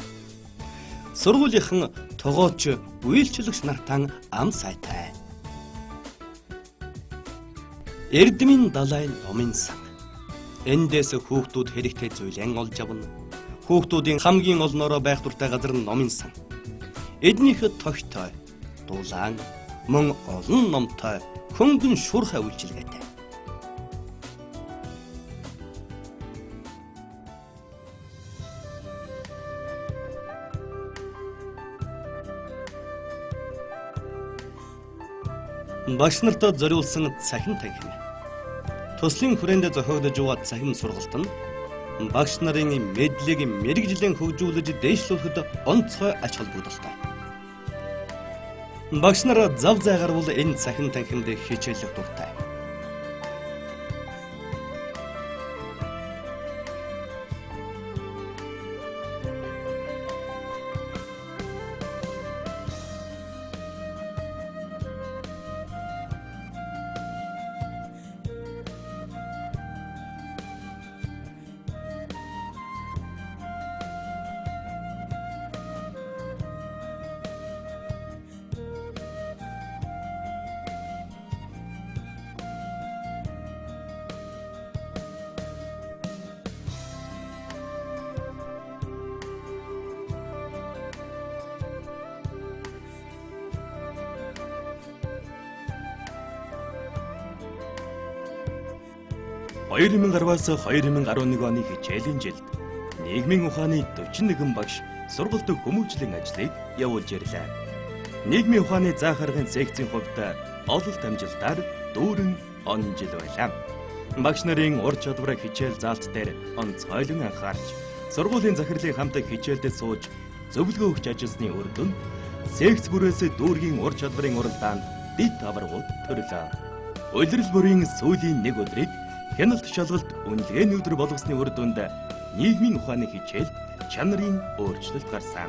Сургуулийнхан тогооч үйлчлэгч нартан ам сайтай. Эрдэмийн далайн номын сан. Эндээс хүүхдүүд хэрэгтэй зүйлэн олж авна. Хүүхдүүдийн хамгийн олноороо байх дуртай газар нь номын сан. Эднийхэд тогттой, дулаан, мөн олон номтой хөнгөн шуурхай үйлчилгээтэй. Багш нарт зориулсан цахим танхим. Төслийн хүрээнд зохиогдож байгаа цахим сургалт нь багш нарын мэдлэг мэрэгжлийн хөгжүүлж дээшлүүлэхэд онцгой ач холбогдолтой. Багш нар зав зайгаар бол энэ цахим танхимд хичээлэх дуртай. (2010-аас 2011 оны хичээлийн жилд нийгмийн ухааны 41 багш сургалт хүмүүжлийн ажлыг явуулж ирлээ. Нийгмийн ухааны заа харгын секцийн хувьд ололт амжилтаар дүүрэн он жил байлаа. Багш нарын ур чадвараа хичээл заалт дээр онцгойлон анхаарч, сургуулийн захирлын хамт хичээлдээ сууж зөвлөгөө өгч ажилласны үр дүнд секц бүрээс дүүргийн ур чадварын уралдаанд дэд аваргууд төрлөө. Улирал бүрийн сүүлийн нэг өдрийг хяналт шалгалт үнэлгээний өдөр болгосны үр дүнд нийгмийн ухааны хичээл чанарын өөрчлөлт гарсан.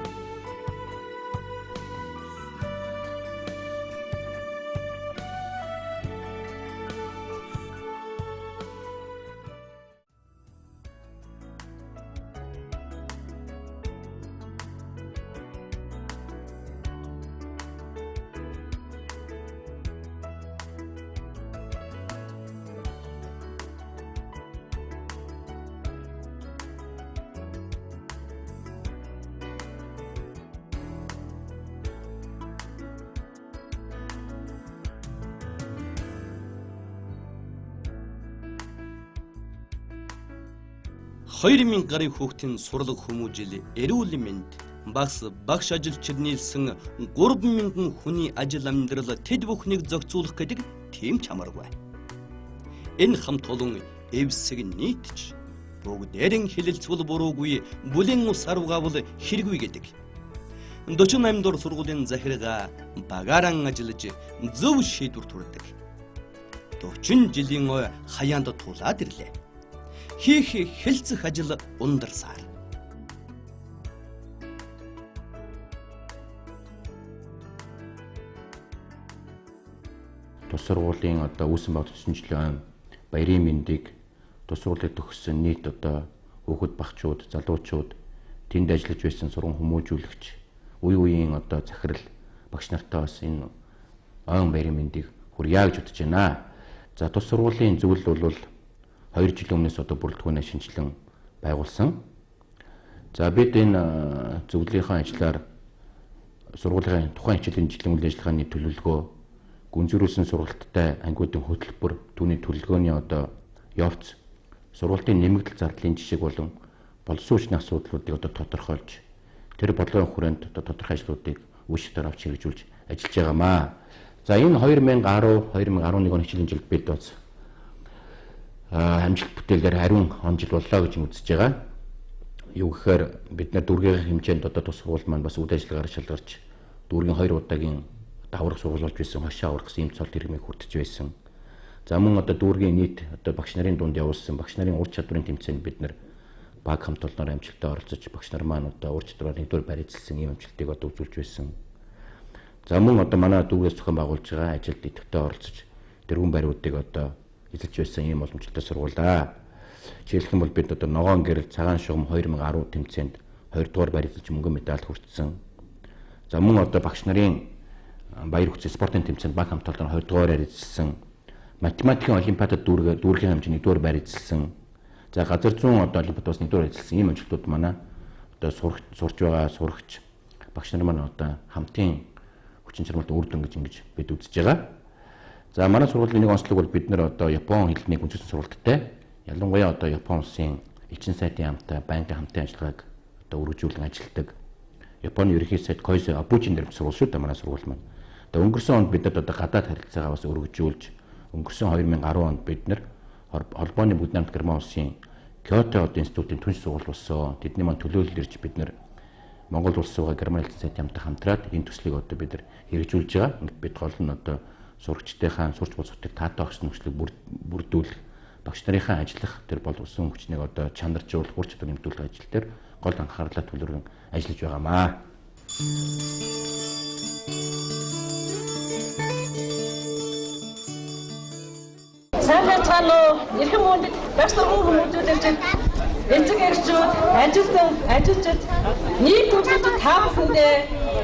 (2000 гаруй хүүхдийн сурлаг хүмүүжил, эрүүл мэнд, багш ажилчид нийлсэн 3000 хүний ажил амьдрал тэд бүхнийг зохицуулах гэдэг тийм чамаргүй. Энэ хамт олон эвсэг нийтж бүгдээрэн хэлэлцвэл буруугүй бүлээн ус арвгаавал хэрэггүй гэдэг. 48 дор сургуулийн захиргаа багааран ажиллаж зөв шийдвэр төрдөг. 40 жилийн ой хаяанд тулаад ирлээ. Хийх хэлцэх ажил ундарсаар. Тус сургуулийн үүсгэн байгуулалт төсөнчлөн баярын мэндийг тус сургуулийг төгссөн нийт хүүхэд багчууд, залуучууд, тэнд ажиллаж байсан сургууль хүмүүжүүлэгч, үеийн захирал багш нартаа бас энэ ойн баярын мэндийг хүргье гэж бодож байна. За тус сургуулийн зөвлөл бол 2 жилийн өмнөөс бүрэлдэхүүнээ шинжилэн байгуулсан. За бид энэ зөвлөлийн ажлаар сургуулийн тухайн хичээлийн жилийн үйл ажиллагааны төлөвлөгөө, гүнзгийрүүлсэн сургалттай ангиудын хөтөлбөр, түүний төлөвлөгөөний явц, сургуулийн нэмэгдэл зардлын жишээг болон болсон хүчний асуудлуудыг тодорхойлж, тэр бодлогын хүрээнд тодорхой ажлуудыг үе шатаар авч хэрэгжүүлж ажиллаж байгаамаа. За энэ 2010-2011 оны хичээлийн жилд бид бас амжилт бүтээлээр хариун он жил боллоо гэж үзэж байгаа. Юу гэхээр бид нар дүүргийн хэмжээнд тус сургууль маань бас үйл ажиллагаар шалгарч дүүргийн 2 удаагийн даврах сургууль болж байсан, хошоо аврах юм цол тэрмийг хүртэж байсан. За мөн дүүргийн нийт багш нарын дунд явуулсан багш нарын ур чадварын тэмцээнд бид нар баг хамт олноор амжилтад оролцож багш нар маань ур чадвараар нэгдүгээр барьцсан ийм амжилтыг үзүүлж байсан. За мөн манай дүүргээс зохион байгуулж байгаа ажилд идэвхтэй оролцож тэрүүн бариудыг эзэлж байсан ийм боломжтой сургууль да. Жишээлх юм бол бид ногоон гэрэл цагаан шугам 2010 тэмцээнд 2 дугаар барьцаж мөнгөн медаль хүртсэн. За мөн багш нарын баяр хөцөө спортын тэмцээнд баг хамт олоноор 2 дугаараар эзэлсэн математикийн олимпиадад дүүргийн хэмжээний дүүр байр эзэлсэн. За газар зүүн одоо олимпиад бас нэгдүгээр эзэлсэн ийм амжилтууд манай одоо сурч байгаа сурагч багш нар маань одоо хамтын хүчин чармайлт үр дүн гэж бид үзэж байгаа. За манай сургуулийн нэг онцлог бол бид нар одоо Япон хэлний гүнзгийсэн сургалттай ялангуяа одоо Япон улсын элчин сайдын хамтаа байнгын хамтын ажиллагааг одоо өргөжүүлэн ажилладаг. Японы ерөнхий сайд Койсо Абучин нэрмж сургууль шүү дээ манай сургууль маань. Одоо өнгөрсөн онд бид одоо гадаад харилцаагаа бас өргөжүүлж өнгөрсөн 2010 онд бид нар холбооны бүгд найрамд Герман улсын Кёто институтын түнш сургууль болсон. Тэдний маань төлөөлөл ирж бид нар Монгол улс суугаа Герман элчин сайдын хамтаа хамтраад энэ төслийг одоо бид нар хэрэгжүүлж байгаа. Ингээд бид гол нь одоо сурагчдынхаа сурч болцоотыг таатай огцны нөхцөлийг бүрдүүлэх, багш нарынхаа ажиллах тэр боловсон хүчнийг одоо чанаржуулах, ур чадвар нэмэгдүүлэх ажил дээр гол анхаарлаа төвлөрөн ажиллаж байгаамаа. Сайн байцгаана уу? Эрхэм хүндэт багш сургууль хүмүүжүүлэгчид, эцэг эхчүүд, ажилтан, ажилчид, нийт төгсөгчид та бүхэндээ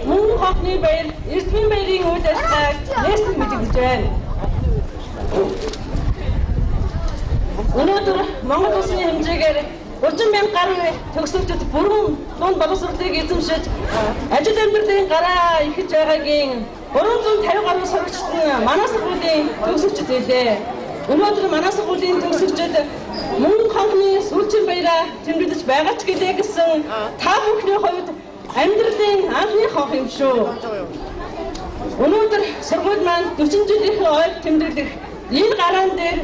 мөн хонхны баяр, эрдмийн баярын үйл ажиллагааг нээсэн мэдэгдэж байна. Өнөөдөр Монгол улсын хэмжээгээр 30 мянган гаруй төгсөгчид бүрэн дунд боловсролыг эзэмшиж, ажил амьдралын гараа ихэж байгаагийн 350 гаруй сурагчид нь манай сургуулийн төгсөгчид байлээ. Өнөөдөр манай сургуулийн төгсөгчид мөн хонхны сүүлчийн баяраа тэмдэглэж байгаа ч гэлээ гэсэн та бүхний хувьд амьдралын анхны хонх юм шүү. Өнөөдөр сургууль маань 40 жилийн ойг тэмдэглэх энэ гараан дээр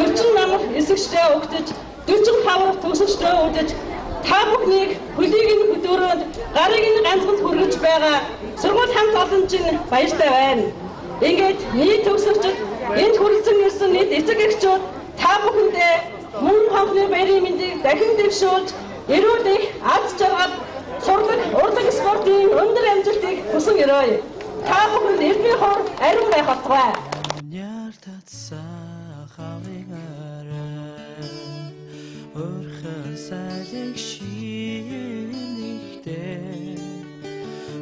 40 намх эсэгчтэй өгдөж 45 төгсөгчтэй өгдөж та бүхнийг хөлийг нь хөдөөрөөд гарыг нь ганцхан хүргэж байгаа сургууль хамт олончийн баяртай байна. Ингээд нийт төгсөгчид энд хүрэлцэн ирсэн нийт эцэг эхчүүд та бүхэндээ мөн хонхны баярын мэндийг дахин дэвшүүлж эрүүл их аз жаргал сурлаг урлаг спортын өндөр амжилтыг хүсэн өрөөе. Та бүхэнд эрдмийн хор ариун байх болтугай. Өрхөн салик шинийхтэй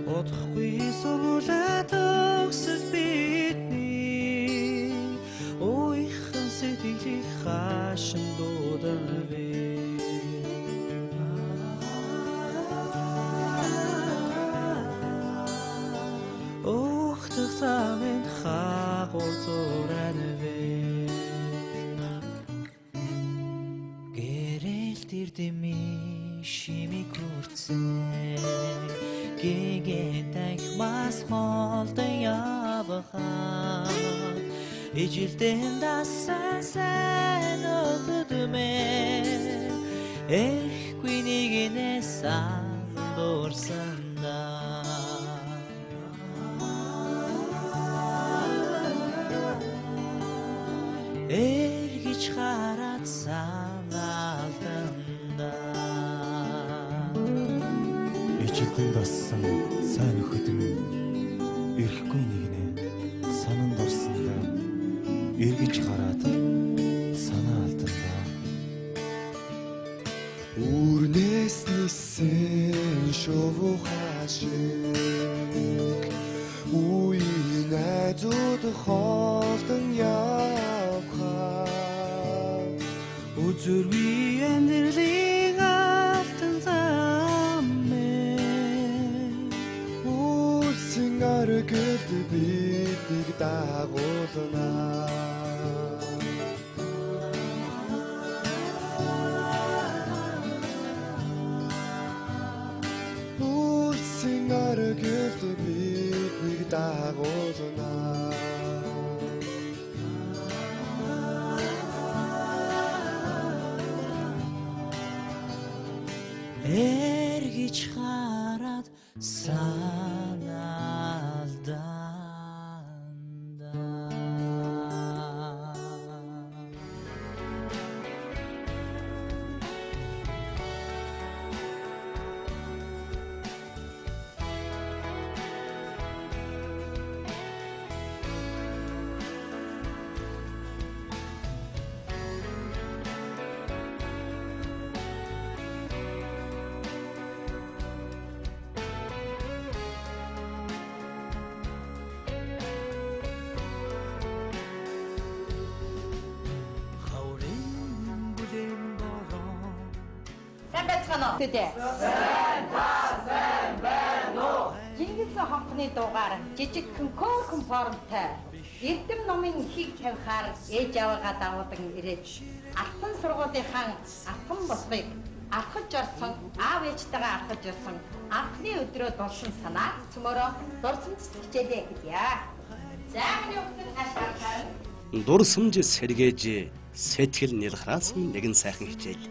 Одохгүй сургуулаа төгсөж бидний Ойхан сэтгэлийг хаашин дуударвэ Охтох замын хаагур зуранвэ Дими шимик хүрцэн гэгэнтэг мас холдон явахаа ижилдэн дасан сайн өгдмэ эрхгүй нэгнээ сандурсанда эргэж хараад санаалтан Ижилдэн дассан сайн хөдмөн эрхгүй нэгнээ сананд орсондоо эргэж хараад санаа алдандаа Үрнэс нисэн шовхашиг үеийн найзууд холдон явхаа Үзүргүй амьдралыг алтан замэн Үлсэн аргад биднийг дагуулна Үлсэн аргад биднийг дагуулна эргэж хараад санаалдаа байцгаана уу? Тэ. Сайн байна уу? Чингис хонхны дугаар жижигхэн көөхөн формтой. Эрдэм номын хийг тавихаар ээж аваагаа давуудан ирээд алтан сургуулийнхаа алтан босгыг авахж орсон, аав ээжтэйгээ авахж орсон анхны өдрөө дурсан санаа цөмөрөө дурсамж хичээлээ гэдье. За миний өгсөн хашаалтаа Дурсамж сэргээж сэтгэл нялхраасан нэгэн сайхан хичээл.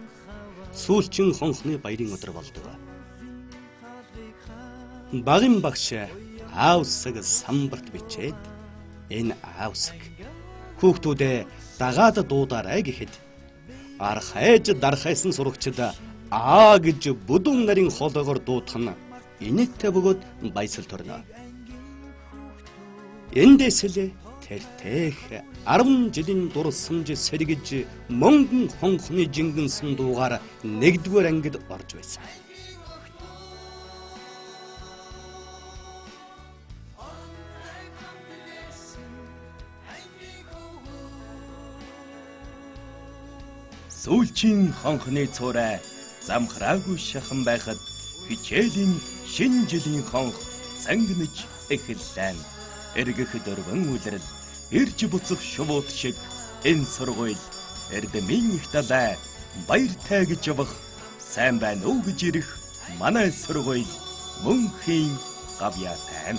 Сүүлчин хонхны баярын өдөр болдог. Багын багш аавсаг самбарт бичээд энэ аавсаг хүүхдүүдээ дагаад дуудаарай гэхэд архайж дархайсан сурагчид аа гэж бүдүүн нарын хоолоогоор дуудах нь инээдтэй бөгөөд баясал төрнө. Эндээс л тэртех 10 жилийн дурсамж сэргэж мөнгөн хонхны жингэн сундуугаар 1-р ангид орж байсан. Сүүлчийн хонхны цуурай замхраагүй шахан байхад хичээлийн шинэ жилийн хонх цангинаж эхэллээ. Эргэх дөрвөн үлрэл ирж буцах шувууд шиг энэ сургууль эрдэмийн их далай баяртай гэж явах сайн байна уу гэж ирэх манай сургууль мөнхийн гавьяатай.